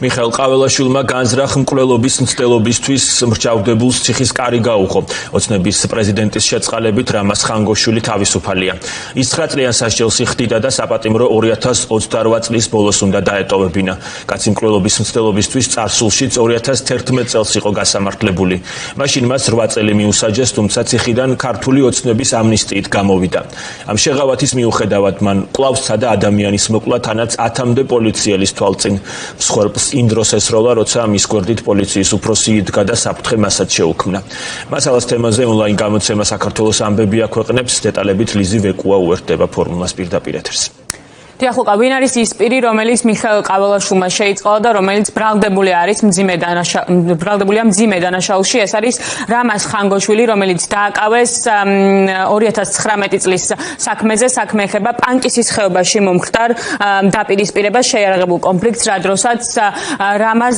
მიხეილ ყაველაშვილმა განზრახ მკვლელობის მცდელობისთვის მრჩავნებულს ციხის კარი გაუღო. ოცნების პრეზიდენტის შეწყალებით რამაზ ხანგოშვილი თავისუფალია. ის 9 წლიან სასჯელს იხდიდა და საპატიმრო 2028 წლის ბოლოს უნდა დაეტოვებინა. კაცი მკვლელობის მცდელობისთვის წარსულშიც 2011 წელს იყო გასამართლებული. მაშინ მას 8 წელი მიუსაჯეს, თუმცა ციხიდან ქართული ოცნების ამნისტიით გამოვიდა. ამ შეღავათის მიუხედავად მან კვლავ სცადა ადამიანის მოკლა, თანაც 10-მდე პოლიციელის თვალწინ. მსხვერპლს იმ დროს ესროლა, როცა მის გვერდით პოლიციის უფროსი იდგა და საფრთხე მასაც შეუქმნა. მასალას თემაზე ონლაინ გამოცემა საქართველოს ამბები აქვეყნებს, დეტალებით ლიზი ვეკუა უერთდება ფორმულას პირდაპირ ეთერს. დიახლა, ვინ არის ის პირი, რომელიც მიხეილ ყაველაშვილმა შეიწყალა და რომელიც ბრალდებულია მძიმე დანაშაულში? ეს არის რამაზ ხანგოშვილი, რომელიც დააკავეს 2019 წლის საქმეზე. საქმე ეხება პანკისის ხეობაში მომხდარ დაპირისპირებას შეიარაღებულ კონფლიქტს, რა დროსაც რამაზ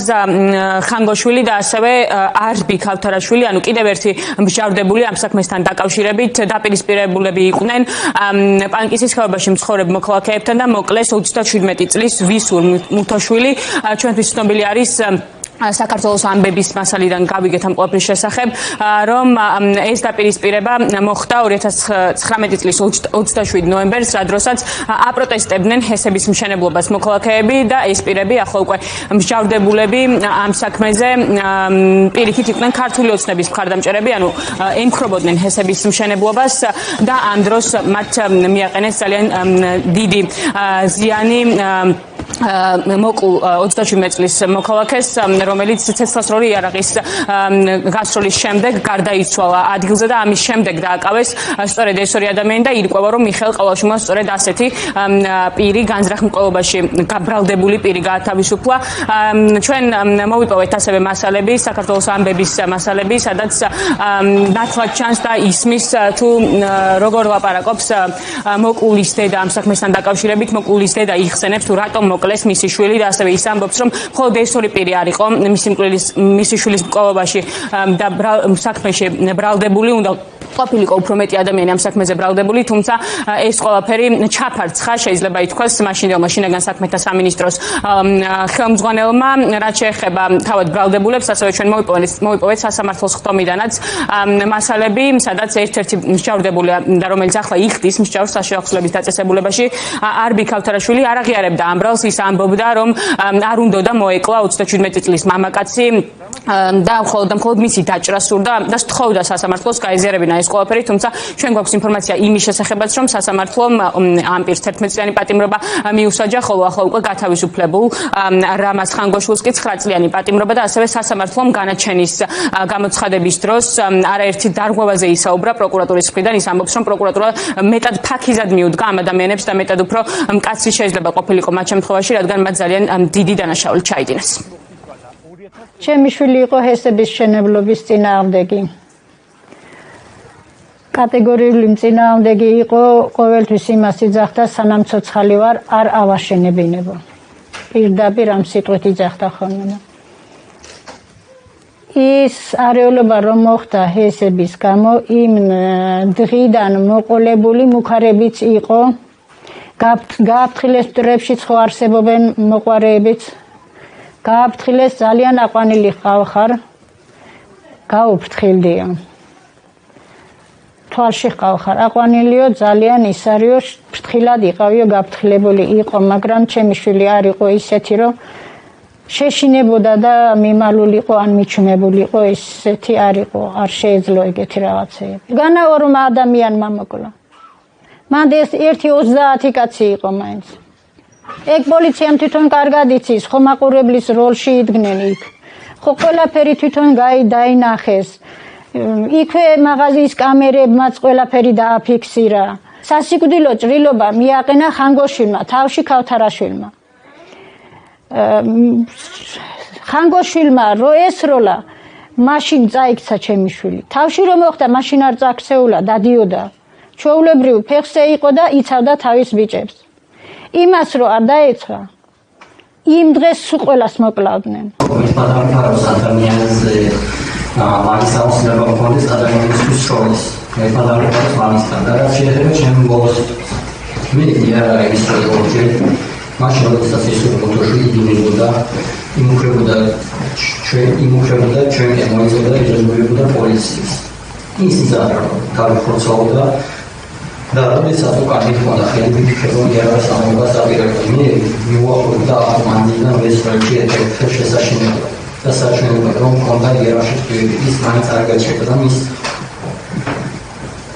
ხანგოშვილი და ასევე არბი ქავთარაშვილი, ანუ კიდევ ერთი მსჯავრდებული ამ საქმესთან დაკავშირებით დაპირისპირებულები იყვნენ პანკისის ხეობაში მცხოვრებ მოქალაქეებთან და მოკლეს 37 წლის ვისურ მუთაშვილი. ჩვენთვის ცნობილი არის საქართველოს ამბების მასალიდან გავიგეთ ამ ყველაფრის შესახებ, რომ ეს დაპირისპირება მოხდა 2019 წლის 27 ნოემბერს, რა დროსაც აპროტესტებდნენ ჰესების მშენებლობას მოქალაქეები და ეს პირები ახლა უკვე მსჯავრდებულები ამ საქმეზე პირიქით იყვნენ ქართული ოცნების მხარდამჭერები, ანუ ემხრობოდნენ ჰესების მშენებლობას და ამ დროს მათ მიაყენეს ძალიან დიდი ზიანი მოკულ 27 წლის მოქალაქეს, რომელიც ცეცხლსროლი იარაღის გასროლის შემდეგ გარდაიცვალა ადგილზე და ამის შემდეგ დააკავეს სწორედ ეს ორი ადამიანი და ირკვევა, რომ მიხეილ ყაველაშვილმა სწორედ ასეთი პირი განზრახ მკვლელობაში გაბრალდებული პირი გაათავისუფლა. ჩვენ მოვიპოვეთ ასევე მასალები, საქართველოს ამბების მასალები, სადაც ნათლად ჩანს და ისმის თუ როგორ ლაპარაკობს მოკულის დედა ამ საქმესთან დაკავშირებით. მოკულის დედა იხსენებს თუ რატომ მოკლეს მისი შვილი და ასევე ის ამბობს, რომ მხოლოდ ეს ორი პირი არისო მისი შვილის მკვლელობაში და საქმეში ბრალდებული, უნდა ყოფილიყო უფრო მეტი ადამიანი ამ საქმეზე ბრალდებული, თუმცა ეს ყველაფერი ჩაფარცხა, შეიძლება ითქვას, მაშინდელმა შინაგან საქმეთა სამინისტროს ხელმძღვანელმა. რაც შეეხება თავად ბრალდებულებს, ასევე ჩვენ მოვიპოვეთ სასამართლოს ხტომიდანაც მასალები, სადაც ერთ-ერთი მსჯავრდებული და რომელიც ახლა იხდის მსჯავრს საშეახსლების დაწესებულებაში, არბი ქავთარაშვილი არ აღიარებდა ამ ბრალს, ის ამბობდა, რომ არ უნდა მოეკლა 37 წლის მამაკაცი და მხოლოდ მისი დაჭრა სურდა და სთხოვდა სასამართლოს გაეზიარებინა ეს ყველაფერი, თუმცა ჩვენ გვაქვს ინფორმაცია იმის შესახებაც, რომ სასამართლომ ამ პირს 11 წლიანი პატიმრობა მიუსაჯა, ხოლო ახლა უკვე გათავისუფლებულ რამაზ ხანგოშვილს კი 9 წლიანი პატიმრობა და ასევე სასამართლომ განაჩენის გამოცხადების დროს არაერთი დარღვევაზე ისაუბრა პროკურატურის მხრიდან. ის ამბობს, რომ პროკურატურა მეტად ფაქიზად მიუდგა ამ ადამიანებს და მეტად უფრო მკაცრი შეიძლება ყოფილიყო მათ შემთხვევაში, რადგან მათ ძალიან დიდი დანაშაული ჩაიდინეს. ჩემი შვილი იყო ჰესების მშენებლობის წინააღმდეგი. კატეგორიული წინააღმდეგი იყო, ყოველთვის იმას იძახდა, სანამ ცოცხალი ვარ, არ ავაშენებინებო. პირდაპირ ამ სიტყვით იძახდა ხოლმე. ის არეულობა რომ მოხდა ჰესების გამო, იმ დღიდან მოყოლებული მუქარებიც იყო, გააფრთხილეს მტრებში ხო არსებობენ მოყვარეებიც, გააფრთხილეს ძალიან აყვანილი ხარ, გაუფრთხილდიო. თვალში ხარ აყვანილიო, ძალიან ის არისო, ფრთხილად იყავიო, გაფრთხილებული იყო, მაგრამ ჩემი შვილი არ იყო ისეთი, რომ შეშინებოდა და მიმალულიყო ან მიჩნებულიყო, ისეთი არ იყო, არ შეეძლო ეგეთი რაღაცეები. განა ორმა ადამიანმა მოკლა. მან ეს 1-30 კაცი იყო მაინც. ეგ პოლიციამ თვითონ კარგად იცის, ხო მაყურებლის როლში იდგნენ იქ. ხო ყველაფერი თვითონ დაინახეს. იქვე მაღაზიის კამერებმაც ყველაფერი დააფიქსირა. სასიკვდილო ჭრილობა მიაყენა ხანგოშვილმა, თავში ქავთარაშვილმა. ხანგოშვილმა რო ესროლა, მაშინ წაიქცა ჩემი შვილი. თავში რომ მოხდა, მაშინ არ წაქცეულა, დადიოდა. ჩვეულებრივ ფეხზე იყო და იცავდა თავის ბიჭებს. იმას რო არ დაეცვა, იმ დღეს სულ ყველას მოკლავდნენ. მაგის აუცილებლობა მქონდეს ადამიანისთვის შორის. მეფადარებად მაგისთან და რაც შეიძლება ჩემი ბოლოს მე იარაღების პროდუქტი მაშინ როდესაც ეს ფოტოში იდუმებოდა, იმუქრებოდა ჩვენ მოიწოდა იზოლირებოდა პოლიციას. ის თავი ხორცაობდა და როდესაც უკან იქონდა ხელი ფიქრობდი რა სამობას აპირებდა მე მივუახლოვდა მანდიდან ვესწრებში ერთ შესაშინებლად და საჩვენებად რომ კონდა იერარქიის ის მაინც არ გაჩერდა მის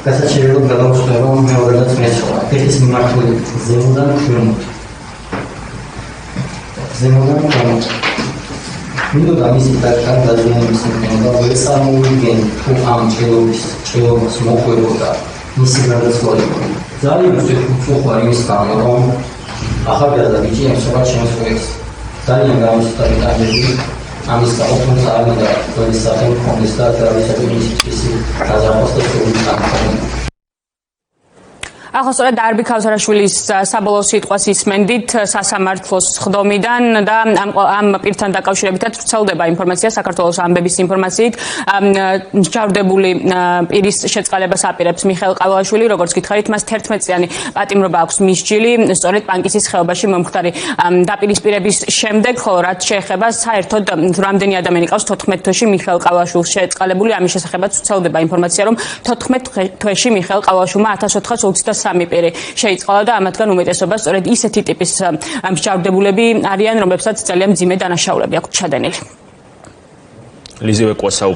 გასაჩერებლად გადავწყვეტ რომ მეორედაც მეცხოვა ეს მიმართული ზემოდან ქვემოთ მინდოდა მისი დაკარგვა დაზიანების მქონდა ვეწარმოვიდგენ თუ ამ ჭრილობას მოხვდებოდა მისი გარდაცვალება ძალიან უცხოური ის გამო რომ ახალგაზრდა ბიჭი ემსახურა ჩემს პროექტს ძალიან გამოსწორებული ტარგეტი ამის გამო თუმცა არ მინდა ყველა სახე მქონდეს და თავისებური მისი გაზაფხულს და სულ გამქონდა ახლა სწორედ დარბი ქავსარაშვილის საბოლოო სიტყვას ისმენდით სასამართლოს ხდომიდან და ამ პირთან დაკავშირებითაც ვრცელდება ინფორმაცია საქართველოს ამბების ინფორმაციით მსჯავრდებული პირის შეწყალებას აპირებს მიხეილ ყავლაშვილი როგორც გითხარით მას 11-წლიანი პატიმრობა აქვს მისჯილი სწორედ პანკისის ხეობაში მომხდარი დაპირისპირების შემდეგ ხოლო რაც შეეხება საერთოდ რამდენი ადამიანი ყავს 14 თვეში მიხეილ ყავლაშვილს შეწყალებული ამის შესახებაც ვრცელდება ინფორმაცია რომ 14 თვეში მიხეილ ყავლაშვილმა 1423 პირი შეიწყალა და ამათგან უმეტესობა სწორედ ისეთი ტიპის მსჯავრდებულები არიან, რომლებსაც ძალიან მძიმე დანაშაულები აქვთ ჩადენილი. ლიზივე კვასაუ